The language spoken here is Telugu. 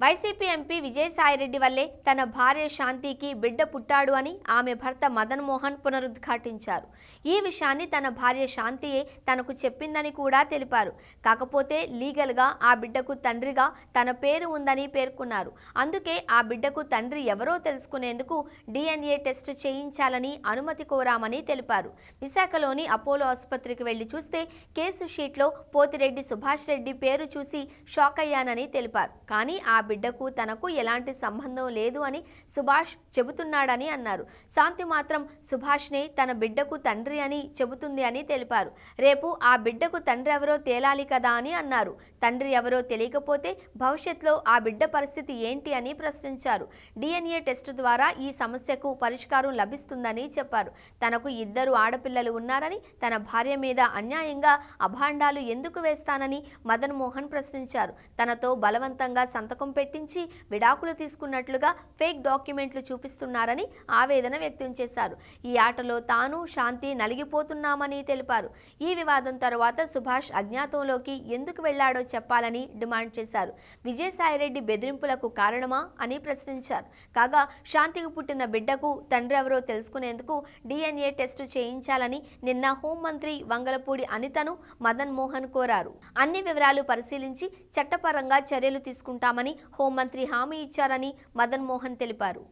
వైసీపీ ఎంపీ విజయసాయిరెడ్డి వల్లే తన భార్య శాంతికి బిడ్డ పుట్టాడు అని ఆమె భర్త మదన్ మోహన్ పునరుద్ఘాటించారు. ఈ విషయాన్ని తన భార్య శాంతియే తనకు చెప్పిందని కూడా తెలిపారు. కాకపోతే లీగల్గా ఆ బిడ్డకు తండ్రిగా తన పేరు ఉందని పేర్కొన్నారు. అందుకే ఆ బిడ్డకు తండ్రి ఎవరో తెలుసుకునేందుకు DNA టెస్టు చేయించాలని అనుమతి కోరామని తెలిపారు. విశాఖలోని అపోలో ఆసుపత్రికి వెళ్లి చూస్తే కేసు షీట్లో పోతిరెడ్డి సుభాష్ రెడ్డి పేరు చూసి షాక్ అయ్యానని తెలిపారు. కానీ ఆ బిడ్డకు తనకు ఎలాంటి సంబంధం లేదు అని సుభాష్ చెబుతున్నాడని అన్నారు. శాంతి మాత్రం సుభాష్నే తన బిడ్డకు తండ్రి అని చెబుతుంది అని తెలిపారు. రేపు ఆ బిడ్డకు తండ్రి ఎవరో తేలాలి కదా అని అన్నారు. తండ్రి ఎవరో తెలియకపోతే భవిష్యత్తులో ఆ బిడ్డ పరిస్థితి ఏంటి అని ప్రశ్నించారు. DNA టెస్టు ద్వారా ఈ సమస్యకు పరిష్కారం లభిస్తుందని చెప్పారు. తనకు 2 ఆడపిల్లలు ఉన్నారని, తన భార్య మీద అన్యాయంగా అభాండాలు ఎందుకు వేస్తానని మదన్ మోహన్ ప్రశ్నించారు. తనతో బలవంతంగా సంతకం పెట్టించి విడాకులు తీసుకున్నట్లుగా ఫేక్ డాక్యుమెంట్లు చూపిస్తున్నారని ఆవేదన వ్యక్తం చేశారు. ఈ ఆటలో తాను శాంతి నలిగిపోతున్నామని తెలిపారు. ఈ వివాదం తర్వాత సుభాష్ అజ్ఞాతంలోకి ఎందుకు వెళ్లాడో చెప్పాలని డిమాండ్ చేశారు. విజయసాయిరెడ్డి బెదిరింపులకు కారణమా అని ప్రశ్నించారు. కాగా శాంతికి పుట్టిన బిడ్డకు తండ్రి ఎవరో తెలుసుకునేందుకు DNA టెస్టు చేయించాలని నిన్న హోంమంత్రి వంగలపూడి అనితను మదన్ మోహన్ కోరారు. అన్ని వివరాలు పరిశీలించి చట్టపరంగా చర్యలు తీసుకుంటామని హోంమంత్రి హామీ ఇచ్చారని మదన్ మోహన్ తెలిపారు.